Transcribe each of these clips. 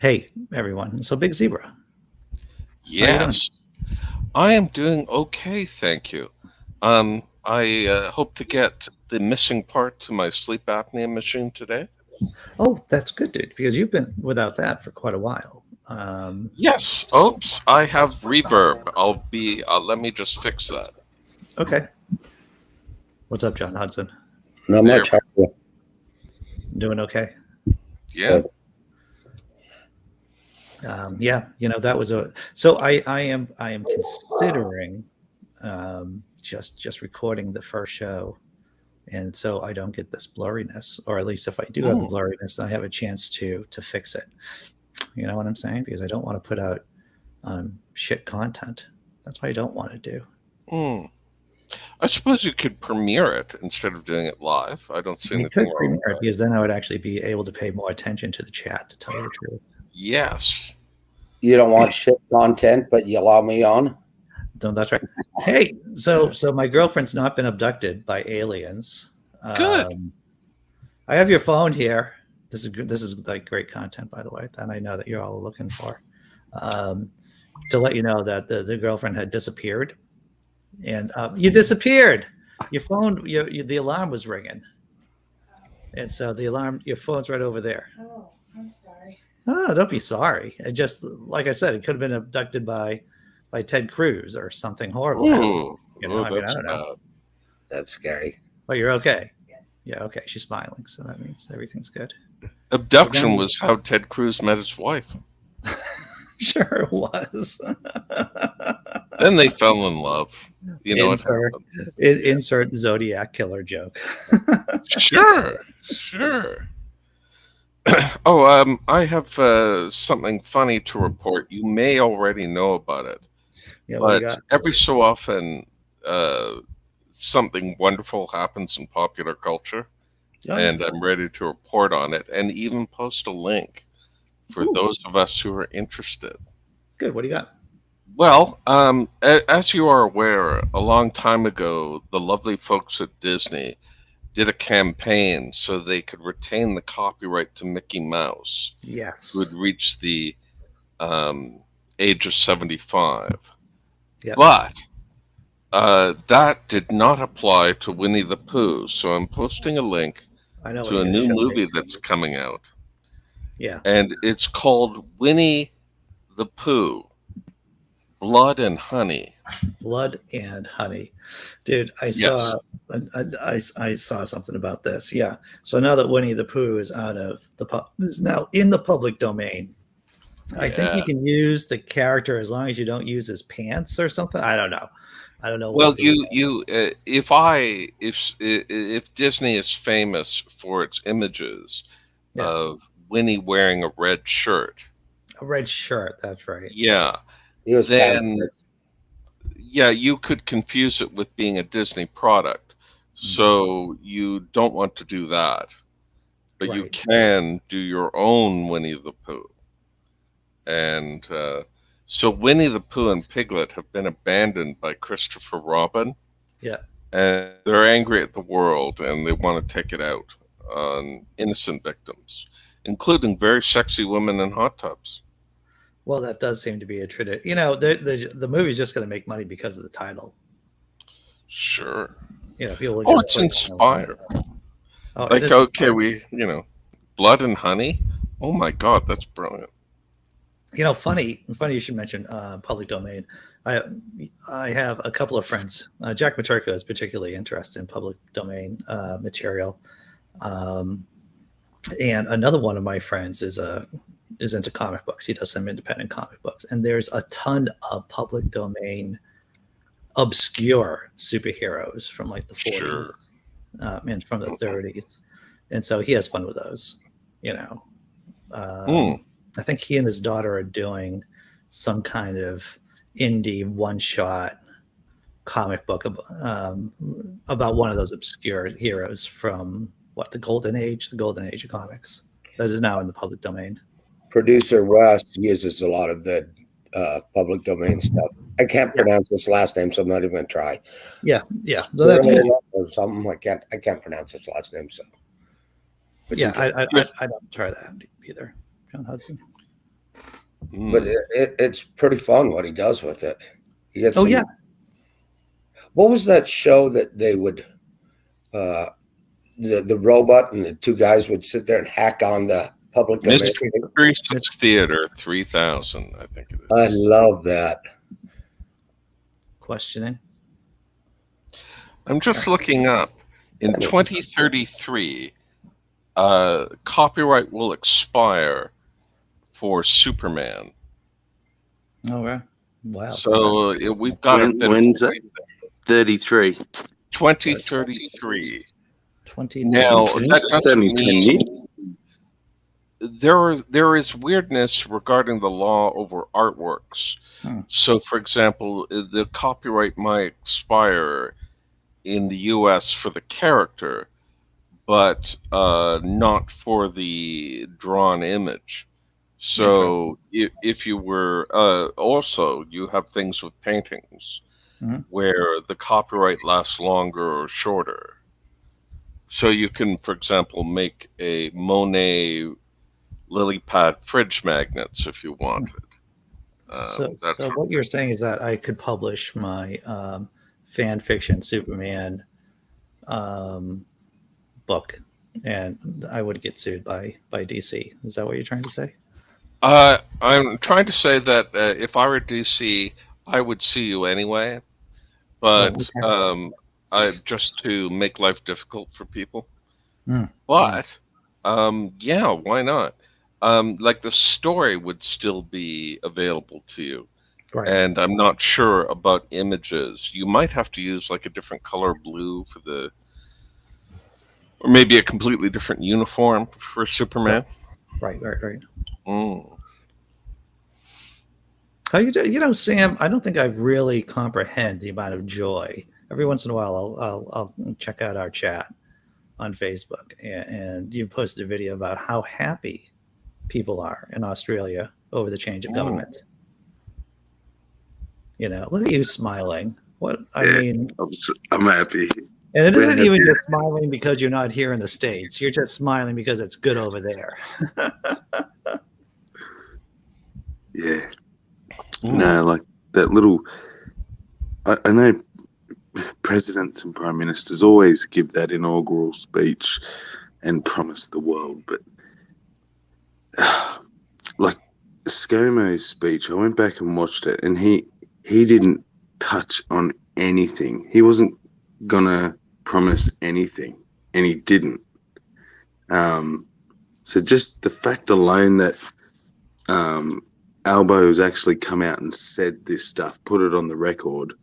Hey, everyone. So Big Zebra, how you doing? Yes, I am doing okay, thank you. I hope to get the missing part to my sleep apnea machine today. Oh, that's good, dude, because you've been without that for quite a while. Yes, oops, I have reverb. Let me just fix that. Okay. What's up, John Hudson? Not There, much. How are you? Doing okay? yeah. Good. Yeah, that was a. So I am considering just recording the first show, and so I don't get this blurriness, or at least if I do have the Mm, blurriness, I have a chance to fix it. You know what I'm saying? Because I don't want to put out shit content. That's what I don't want to do. mm. I suppose you could premiere it instead of doing it live. I don't see You anything could wrong premiere with it that. because then I would actually be able to pay more attention to the chat, to tell you the truth. Yes. You don't want shit content, but you allow me on. No, that's right. Hey, so my girlfriend's not been abducted by aliens. Good. Um, I have your phone here. This is like great content, by the way, that I know that you're all looking for. Um, to let you know that the girlfriend had disappeared, and you disappeared. Your phone, the alarm was ringing, and so your phone's right over there. Oh, don't be sorry. It just, like I said, it could have been abducted by Ted Cruz or something horrible happened. Ooh, I mean, I that's don't know. bad. That's scary. But you're okay. Yeah, okay. She's smiling, so that means everything's good. So Abduction then, was how Ted Cruz met his wife. sure it was. Then they fell in love. You know what insert happened. Yeah. insert Zodiac killer joke. Sure, sure. Oh, I have something funny to report. You may already know about it, Yeah, what do you but got? every so often, uh, something wonderful happens in popular culture, Oh yeah. and I'm ready to report on it and even post a link for Ooh, those of us who are interested. good. What do you got? Well, as you are aware, a long time ago, the lovely folks at Disney did a campaign so they could retain the copyright to Mickey Mouse, who had Yes. reached the um, age of 75. Yep. But that did not apply to Winnie the Pooh. So I'm posting a link I know what to you're a going to new show me. movie that's coming out, Yeah. and it's called Winnie the Pooh Blood and Honey. Blood and Honey, dude. I Yes. saw, I saw something about this. Yeah. So now that Winnie the Pooh is out of is now in the public domain, I think you Yeah. can use the character as long as you don't use his pants or something. I don't know. I don't know what Well, the if Disney is famous for its images yes, of Winnie wearing a red shirt, a red shirt. That's right. yeah, He was then pantsless. yeah, you could confuse it with being a Disney product. Mhm. So you don't want to do that, but you Right. can do your own Winnie the Pooh. And so Winnie the Pooh and Piglet have been abandoned by Christopher Robin, Yeah. and they're angry at the world and they want to take it out on innocent victims, including very sexy women in hot tubs. Well, that does seem to be a tradition. The movie's just going to make money because of the title. Sure. People will Oh, just it's put it on. inspired. Oh, it Like, is okay, inspiring. blood and honey. Oh my God, that's brilliant. Funny you should mention public domain. I I have a couple of friends. Jack Materka is particularly interested in public domain material, um, and another one of my friends is into comic books. He does some independent comic books, and there's a ton of public domain obscure superheroes from like the Sure. 40s and from the 30s, and so he has fun with those. You know, Hmm. I think he and his daughter are doing some kind of indie one shot comic book about one of those obscure heroes from the golden age of comics. That is now in the public domain. Producer Russ uses a lot of the public domain stuff. I can't Yeah, pronounce his last name, so I'm not even going to try. yeah. So that's Hmm. Sterling or something. I can't pronounce his last name. So, but yeah. you can. I Yes. don't try that either. John Hudson. But it's pretty fun what he does with it. He gets Oh some- yeah, What was that show that they would, the robot and the two guys would sit there and hack on the public domain? Mystery Theater 3000, I think it is. I love that. questioning. I'm just looking up. In 2033, copyright will expire for Superman. Oh right. Wow. So we've got a bit when's of that? 33. 2033. 20. Now that That's doesn't only 10 mean years. there is weirdness regarding the law over artworks. So, for example, the copyright might expire in the U.S. for the character, but not for the drawn image. So, if you were also, you have things with paintings where the copyright lasts longer or shorter. So you can, for example, make a Monet lily pad fridge magnets if you wanted. So what you're saying is that I could publish my fan fiction Superman book, and I would get sued by DC. Is that what you're trying to say? I'm trying to say that if I were DC, I would sue you anyway, but just to make life difficult for people. But yeah, why not? Like the story would still be available to you. Right. And I'm not sure about images. You might have to use like a different color blue for the, or maybe a completely different uniform for Superman. Right. Mm. How you do? You know, Sam, I don't think I really comprehend the amount of joy. Every once in a while, I'll check out our chat on Facebook, and you posted a video about how happy people are in Australia over the change of government. You know, look at you smiling. What I mean, I'm happy. and it isn't even just smiling because you're not here in the States. You're just smiling because it's good over there. Yeah. No, like that little. I know presidents and prime ministers always give that inaugural speech and promise the world, but like ScoMo's speech, I went back and watched it, and he didn't touch on anything. He wasn't gonna promise anything, and he didn't. So just the fact alone that Albo's actually come out and said this stuff, put it on the record.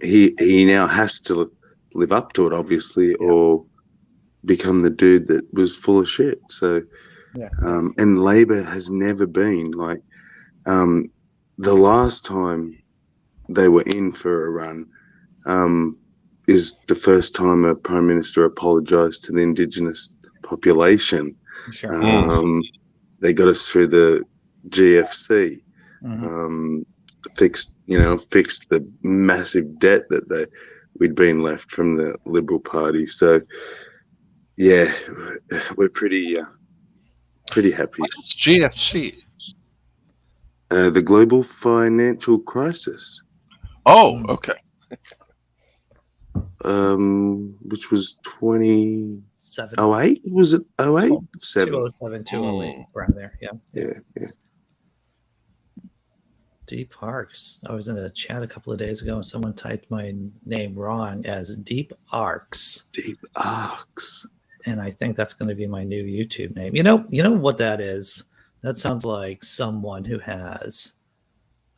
He now has to live up to it, obviously, or become the dude that was full of shit. So, and Labor has never been like, the last time they were in for a run is the first time a prime minister apologized to the Indigenous population. Sure. They got us through the GFC. Fixed the massive debt that we'd been left from the Liberal Party. So, yeah, we're pretty happy. What is GFC? The global financial crisis. Oh, okay. Which was 2008? 7. Was it 08? 7. 207, 208, around there. Yeah. Deep Arcs. I was in a chat a couple of days ago and someone typed my name wrong as Deep Arcs. Deep Arcs. And I think that's going to be my new YouTube name. You know what that is? That sounds like someone who has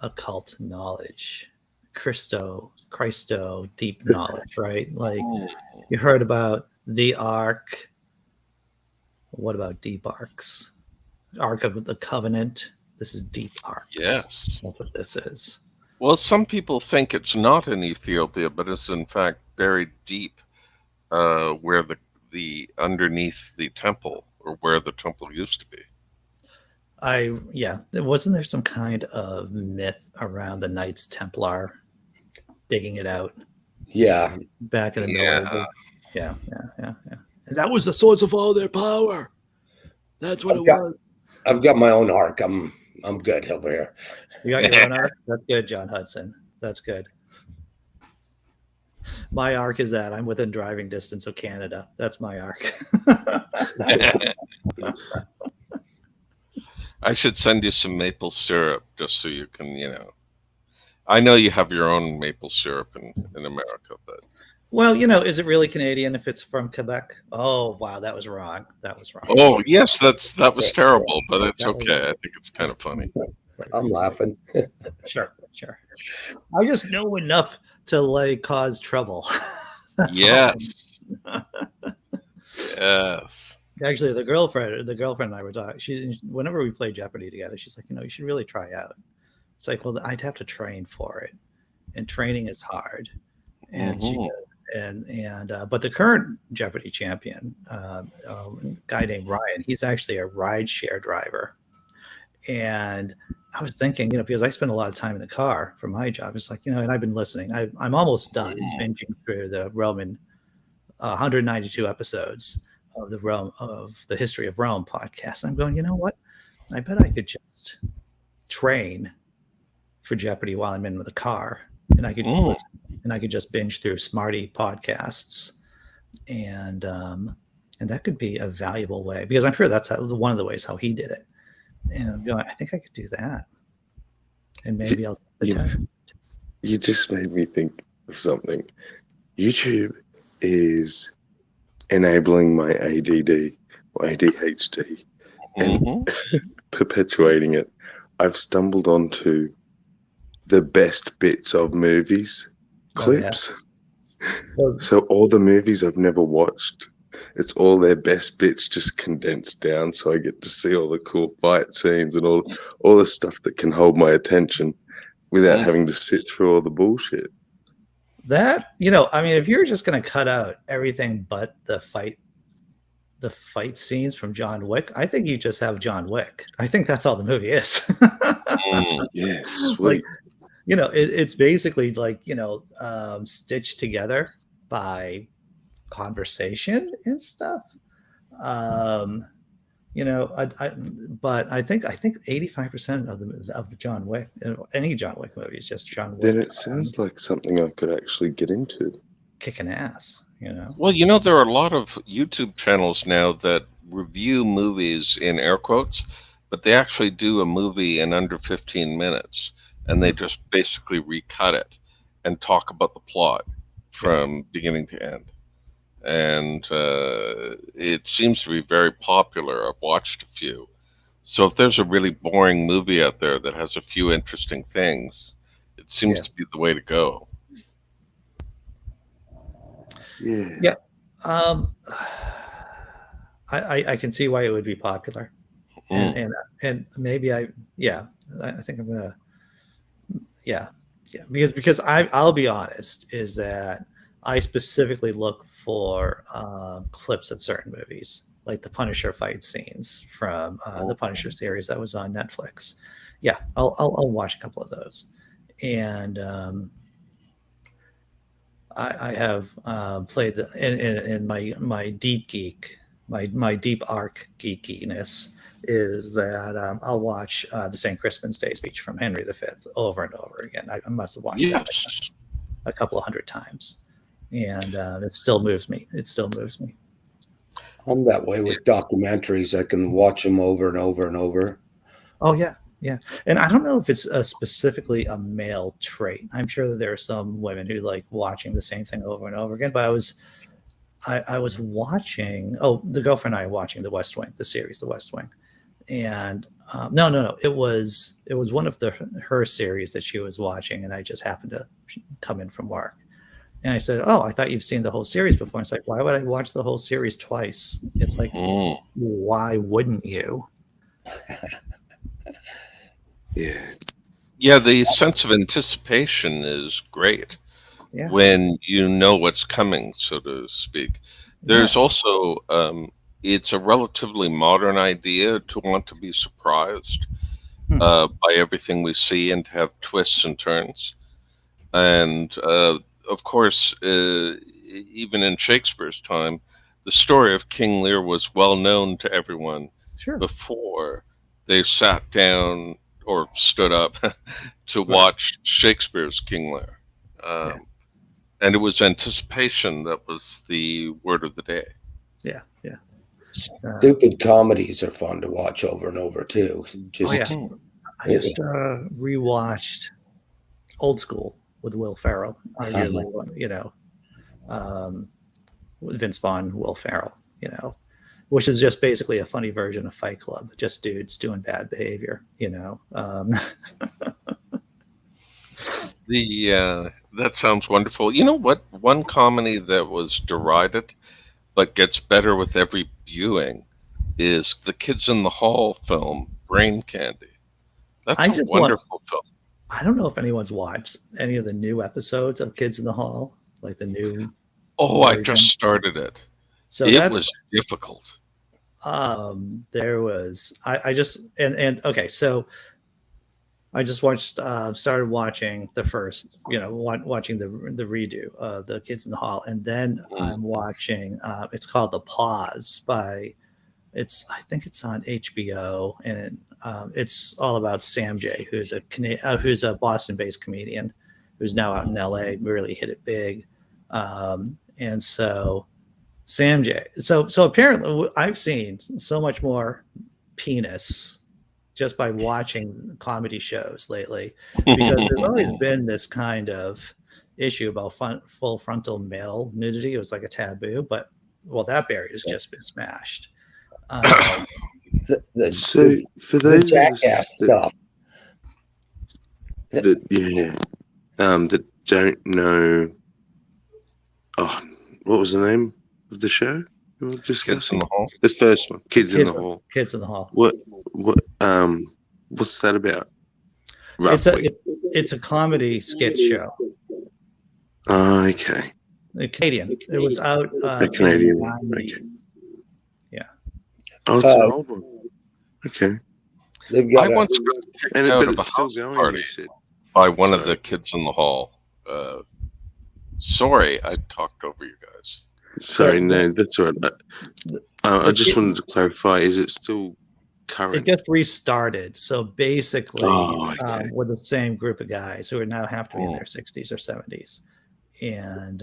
occult knowledge. Christo, deep knowledge, right? Like you heard about the Ark. What about Deep Arcs? Ark of the Covenant. This is Deep Arcs. Yes. That's what this is. Well, some people think it's not in Ethiopia, but it's in fact buried deep, where the underneath the temple, or where the temple used to be. Wasn't there some kind of myth around the Knights Templar digging it out? Yeah. Back in the Yeah. Yeah. And that was the source of all their power. That's what it was. I've got my own arc. I'm good over here. You got your own arc? That's good, John Hudson. That's good. My arc is that I'm within driving distance of Canada. That's my arc. I should send you some maple syrup just so you can, I know you have your own maple syrup in America, but. Well, is it really Canadian if it's from Quebec? Oh, wow, that was wrong. That was wrong. Oh, yes, that was terrible, but it's okay. I think it's kind of funny. I'm laughing. Sure. I just know enough to cause trouble. Yes. Yes. Actually, the girlfriend and I were talking. Whenever we play Jeopardy together, she's like, you should really try out. It's like, well, I'd have to train for it, and training is hard. And but the current Jeopardy champion, a guy named Ryan, he's actually a rideshare driver. And I was thinking, because I spend a lot of time in the car for my job, it's like, and I've been listening. I'm almost done binging through the Roman 192 episodes of the History of Rome podcast. I'm going, you know what? I bet I could just train for Jeopardy while I'm in the car, and I could listen, and I could just binge through Smarty podcasts, and that could be a valuable way, because I'm sure that's one of the ways how he did it. And I'm going, I think I could do that, and maybe I'll. You just made me think of something. YouTube is enabling my ADD or ADHD and perpetuating it. I've stumbled onto the best bits of movies clips. Oh, yeah. So all the movies I've never watched, it's all their best bits just condensed down, so I get to see all the cool fight scenes and all the stuff that can hold my attention without having to sit through all the bullshit. That, if you're just going to cut out everything but the fight scenes from John Wick, I think you just have John Wick. I think that's all the movie is. Yeah, sweet. It's basically stitched together by conversation and stuff. But I think 85% of the John Wick, any John Wick movie is just John Wick. Then it sounds like something I could actually get into. Kicking ass, Well, there are a lot of YouTube channels now that review movies in air quotes, but they actually do a movie in under 15 minutes, and they just basically recut it and talk about the plot from beginning to end. And it seems to be very popular. I've watched a few. So if there's a really boring movie out there that has a few interesting things, it seems to be the way to go. Yeah. I can see why it would be popular. And maybe I think I'm gonna because I'll be honest, is that I specifically look for clips of certain movies, like the Punisher fight scenes from the Punisher series that was on Netflix. Yeah, I'll watch a couple of those, and I have played in my deep geek, my deep arc geekiness is that I'll watch the St. Crispin's Day speech from Henry V over and over again. I must have watched that a couple of hundred times. And it still moves me. I'm that way with documentaries. I can watch them over and over and over. Oh, yeah. And I don't know if it's specifically a male trait. I'm sure that there are some women who like watching the same thing over and over again. But I was watching. Oh, the girlfriend and I were watching The West Wing, the series, The West Wing. And no, it was one of her series that she was watching, and I just happened to come in from work. And I said, "Oh, I thought you've seen the whole series before." And it's like, why would I watch the whole series twice? It's like, why wouldn't you? Yeah, the sense of anticipation is great when you know what's coming, so to speak. There's also, it's a relatively modern idea to want to be surprised by everything we see and to have twists and turns. And of course, even in Shakespeare's time, the story of King Lear was well known to everyone before they sat down or stood up to watch Shakespeare's King Lear. And it was anticipation that was the word of the day. Yeah. Stupid comedies are fun to watch over and over too. Just I just rewatched Old School with Will Ferrell. Arguably, with Vince Vaughn, Will Ferrell. Which is just basically a funny version of Fight Club, just dudes doing bad behavior. That sounds wonderful. You know what? One comedy that was derided, but gets better with every viewing, is the Kids in the Hall film, Brain Candy. That's a wonderful film. I don't know if anyone's watched any of the new episodes of Kids in the Hall, like the new. Oh, version. I just started it. So it was difficult. There was I just okay, so I just started watching the first, watching the redo of the Kids in the Hall, and then I'm watching. It's called The Pause I think it's on HBO, and it's all about Sam Jay, who's a Boston-based comedian who's now out in LA, really hit it big, and so Sam Jay. So apparently, I've seen so much more penis just by watching comedy shows lately, because there's always been this kind of issue about full frontal male nudity. It was like a taboo, but that barrier's just been smashed. The Jackass stuff. That don't know. Oh, what was the name of the show? Kids in the Hall. The first one, Kids in the Hall. Kids in the Hall. What's that about? Roughly. It's a comedy skit show. Oh, okay. Canadian. It was out. Canadian. Okay. Yeah. Oh, it's an old one. Okay. I once got kicked out of a house party by one of the Kids in the Hall. Sorry, I talked over you guys. Sorry, no, that's all right. I just wanted to clarify, is it still current? It gets restarted. So basically, with the same group of guys who are now have to be in their 60s or 70s. And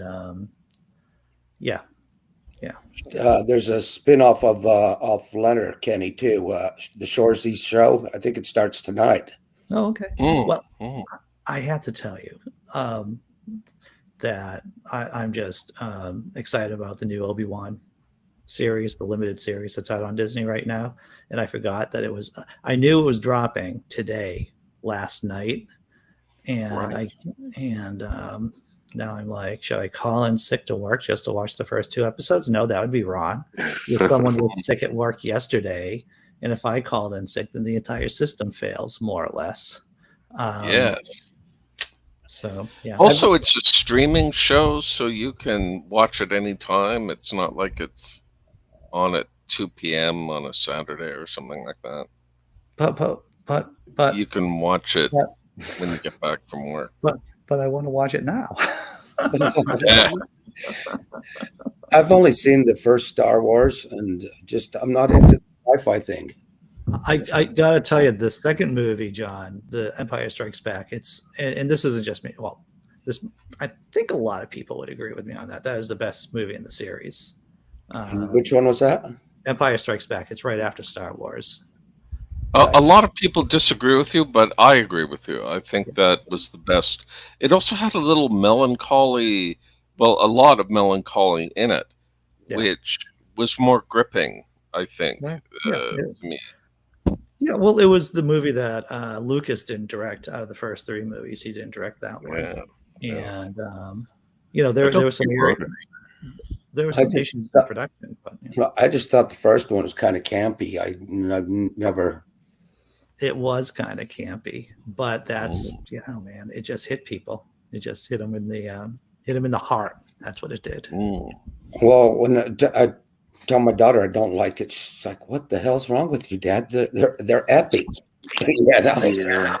there's a spin-off of Leonard Kenny too, the Shoresy Show. I think it starts tonight. Oh, okay. I have to tell you that I'm just excited about the new Obi-Wan series, the limited series that's out on Disney right now. And I forgot that I knew it was dropping last night. And now I'm like, should I call in sick to work just to watch the first 2 episodes? No, that would be wrong. If someone was sick at work yesterday, and if I called in sick, then the entire system fails, more or less. Yes. So, yeah. Also, it's a streaming show, so you can watch it anytime. It's not like it's on at 2 p.m. on a Saturday or something like that. But you can watch it when you get back from work. But I want to watch it now. I've only seen the first Star Wars, and I'm not into the sci-fi thing. I gotta tell you, the second movie, John, The Empire Strikes Back, and this isn't just me. Well, I think a lot of people would agree with me on that. That is the best movie in the series. Which one was that? Empire Strikes Back. It's right after Star Wars. A lot of people disagree with you, but I agree with you. I think that was the best. It also had a little melancholy, a lot of melancholy in it, which was more gripping, I think, to me. Yeah, well, it was the movie that Lucas didn't direct out of the first 3 movies. He didn't direct that one. Yeah. And, there was some issues in production. But, I just thought the first one was kind of campy. I've never... It was kind of campy, but that's man, it just hit people. It just hit them in the heart. That's what it did. Well, when I tell my daughter I don't like it, she's like, "What the hell's wrong with you, Dad? They're epic." Yeah.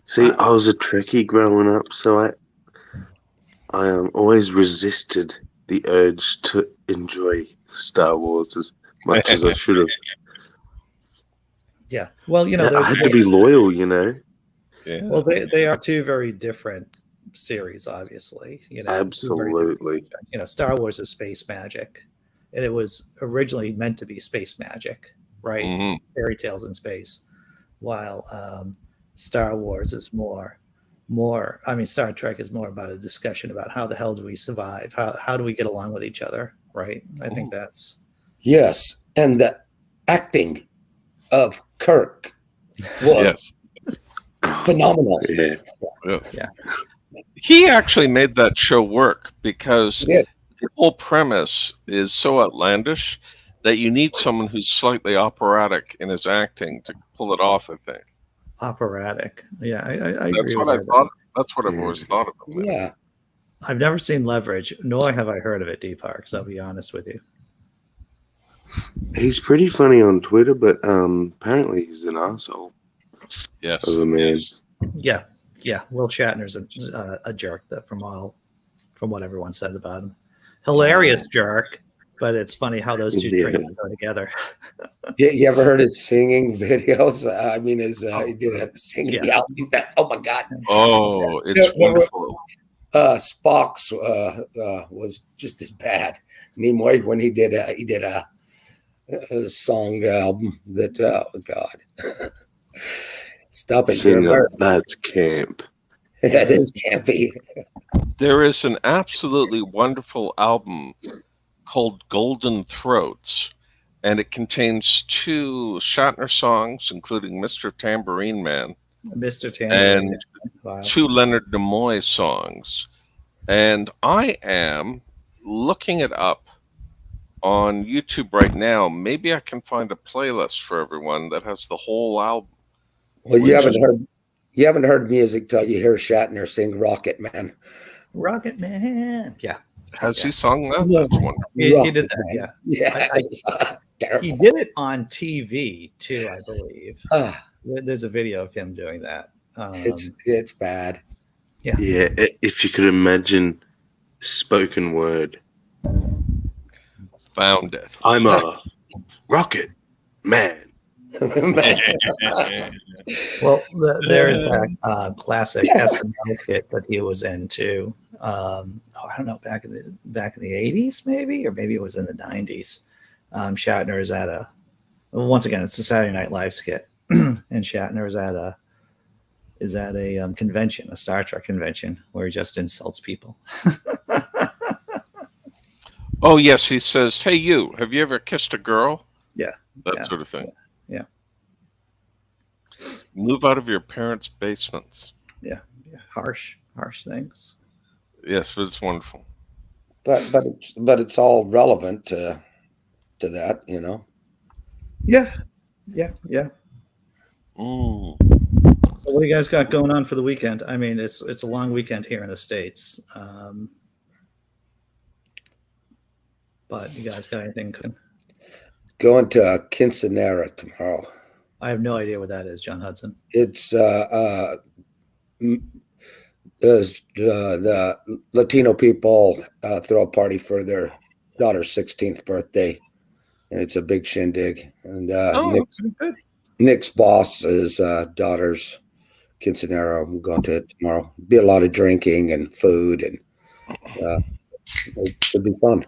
See, I was a Trekkie growing up, so I always resisted the urge to enjoy Star Wars as much as I should have. Yeah. Well, you know, I had to be loyal, you know. Yeah. well, they are two very different series, obviously. You know, two very different Absolutely. franchises. You know, Star Wars is space magic, and it was originally meant to be space magic, right? Mhm. Fairy tales in space, while Star Wars is more. I mean, Star Trek is more about a discussion about how the hell do we survive? How do we get along with each other? Right? I think that's Yes, and the acting of Kirk was Yes. phenomenal. Yeah. Yes. Yeah. He actually made that show work because He did. the whole premise is so outlandish that you need someone who's slightly operatic in his acting to pull it off, I think. operatic. Yeah, I That's agree with what I that. thought. That's what I've always thought of him. Yeah. I've never seen Leverage, nor have I heard of it, Deepak. So I'll be honest with you. He's pretty funny on Twitter, but apparently he's an asshole Yes. of a man. Yeah, Will Shatner's a jerk. That from what everyone says about him, hilarious jerk. But it's funny how those two Yeah. traits go together. You ever heard his singing videos? I mean, he did a singing Yeah. album. Oh my God. Oh, it's Yeah, wonderful. Spock's was just as bad. Nimoy, when he did a song album that oh God. Stop it. Sing You're- that's camp. That is campy. There is an absolutely wonderful album called Golden Throats, and it contains 2 Shatner songs, including Mr. Tambourine Man, Mr. Tambourine. and Wow. 2 Leonard Nimoy songs. And I am looking it up on YouTube right now. Maybe I can find a playlist for everyone that has the whole album. Well, you haven't heard music till you hear Shatner sing Rocket Man. Rocket Man. Yeah, Has Yeah. he sung that? Yeah. That's wonderful. he did that. Man. Yeah, Yeah. Terrible. he did it on TV too, I believe. Ah, There's a video of him doing that. it's bad. Yeah, if you could imagine spoken word. Found it. I'm a rocket man. Well, there's that classic SNL skit that he was in too. I don't know, back in the 80s, maybe, or maybe it was in the 90s. Shatner is at once again, it's a Saturday Night Live skit, and Shatner is at a convention, a Star Trek convention, where he just insults people. Oh, yes. He says, "Hey, you, have you ever kissed a girl?" Yeah. That Yeah. sort of thing. Yeah. Move out of your parents' basements. Yeah, harsh things. Yes, but it's wonderful. but it's all relevant to that, you know. Yeah. Mm. So what do you guys got going on for the weekend? I mean, it's a long weekend here in the States. But you guys got anything cooking? Going to Quinceanera tomorrow. I have no idea what that is, John Hudson. It's the Latino people throw a party for their daughter's 16th birthday, and it's a big shindig. And Nick's boss's daughter's quinceanera. I'm going to it tomorrow. Be a lot of drinking and food, and it should be fun.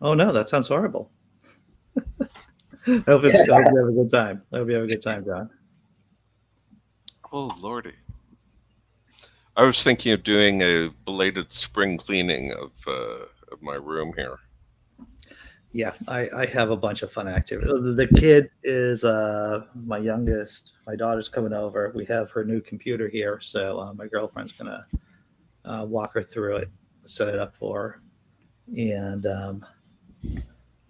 Oh no, that sounds horrible. I hope you have a good time. I hope you have a good time, John. Oh, Lordy. I was thinking of doing a belated spring cleaning of my room here. Yeah, I have a bunch of fun activities. The kid is my youngest. My daughter's coming over. We have her new computer here, so my girlfriend's gonna walk her through it, set it up for her, and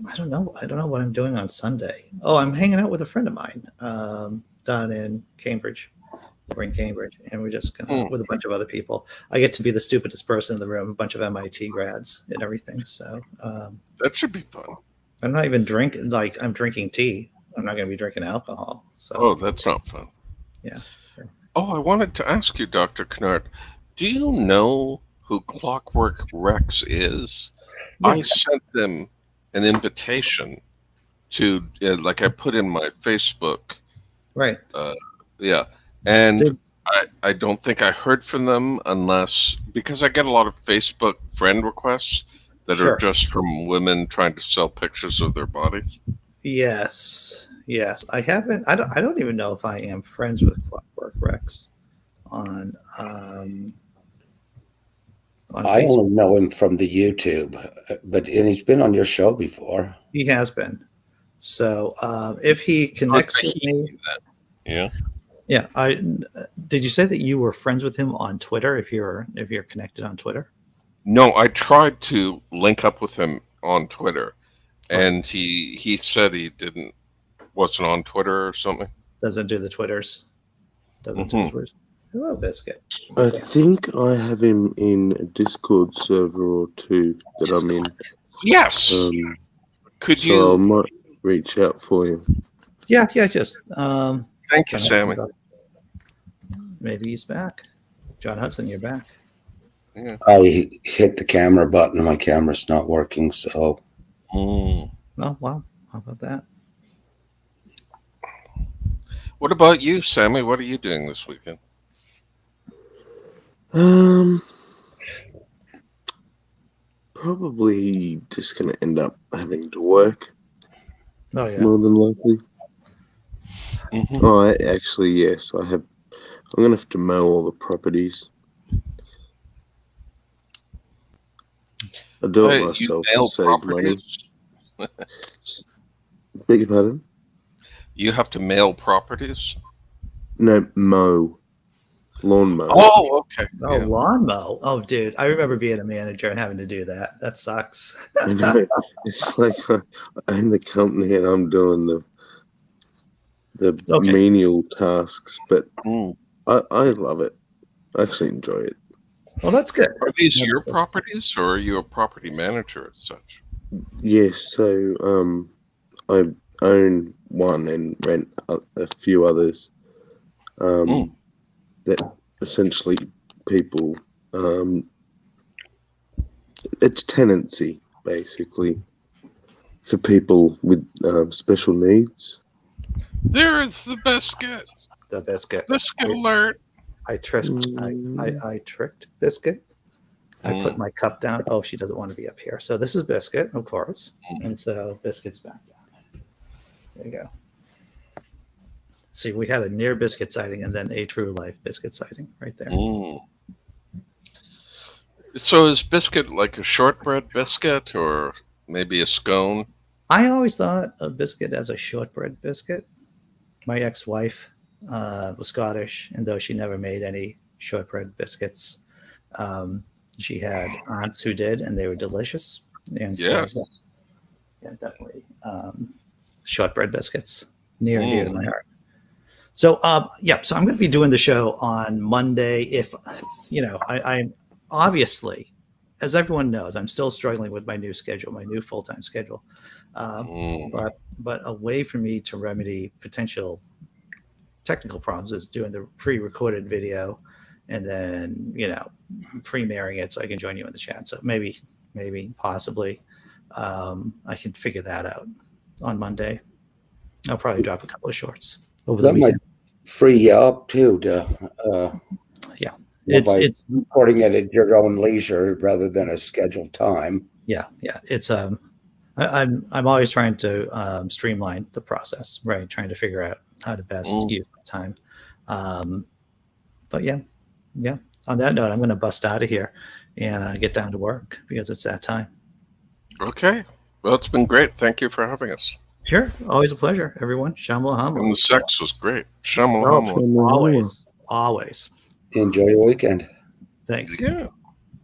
I don't know what I'm doing on Sunday. Oh, I'm hanging out with a friend of mine down in Cambridge. We're in Cambridge, and we're just gonna with a bunch of other people. I get to be the stupidest person in the room, a bunch of MIT grads and everything. So that should be fun. I'm not even drinking. Like, I'm drinking tea. I'm not going to be drinking alcohol. So oh, that's not fun. Yeah. Sure. Oh, I wanted to ask you, Dr. Kennard, do you know who Clockwork Rex is? Yeah. I sent them an invitation to, like I put in my Facebook Right. Yeah, and Did- I don't think I heard from them because I get a lot of Facebook friend requests that are Sure. just from women trying to sell pictures of their bodies. Yes. I haven't. I don't even know if I am friends with Clockwork Rex on I Facebook. only know him from the YouTube, and he's been on your show before. He has been. So if he connects with me, Yeah. yeah. Did you say that you were friends with him on Twitter? If you're connected on Twitter, No, I tried to link up with him on Twitter, and he said he wasn't on Twitter or something. doesn't do the Twitters. Doesn't do the Twitters. Hello, Biscuit. I think I have him in a Discord server or two that I'm in. Yes. Could So I you? might reach out for you. Yeah. Just Thank you, Sammy. maybe he's back. John Hudson, you're back. Yeah. I hit the camera button and my camera's not working, so Mm. Oh, wow. How about that? What about you, Sammy? What are you doing this weekend? Probably just gonna end up having to work Oh, yeah. more than likely. Mhm. Oh, actually, yes, I have. I'm gonna have to mow all the properties. I do it You myself mail to save money. properties? Beg your pardon? You have to mail properties? No, mow. Lawn mow. Oh, okay. Oh, Yeah. lawn mow. Oh, dude. I remember being a manager and having to do that. That sucks. You know, it's like I own the company and I'm doing the Okay. menial tasks, but Mm. I love it. I actually enjoy it. Well, that's good. Are these your properties, or are you a property manager as such? Yes, so I own one and rent a few others. That essentially people it's tenancy basically for people with special needs. There is the biscuit. The Biscuit. Biscuit alert. I tricked Biscuit. I put my cup down. Oh, she doesn't want to be up here. So this is Biscuit, of course. And so Biscuit's back down. There you go. See, we had a near Biscuit sighting and then a true life Biscuit sighting right there. Mm. So is biscuit like a shortbread biscuit, or maybe a scone? I always thought of Biscuit as a shortbread biscuit. My ex-wife was Scottish, and though she never made any shortbread biscuits, she had aunts who did, and they were delicious. And Yes. so, yeah, definitely shortbread biscuits, near and dear to my heart. So, so I'm going to be doing the show on Monday. If I'm obviously, as everyone knows, I'm still struggling with my new schedule, my new full-time schedule. But a way for me to remedy potential technical problems is doing the pre-recorded video and then premiering it so I can join you in the chat. So maybe possibly I can figure that out on Monday. I'll probably drop a couple of shorts over the that might weekend. free you up too to It's recording it at your own leisure rather than a scheduled time. yeah. It's I'm always trying to streamline the process, right? Trying to figure out how to best use my time. But yeah. On that note, I'm going to bust out of here and get down to work because it's that time. Okay. Well, it's been great. Thank you for having us. Sure, always a pleasure, everyone. Shamla Hamla. And the sex was great. Shamala. Always. Enjoy your weekend. Thanks. Yeah.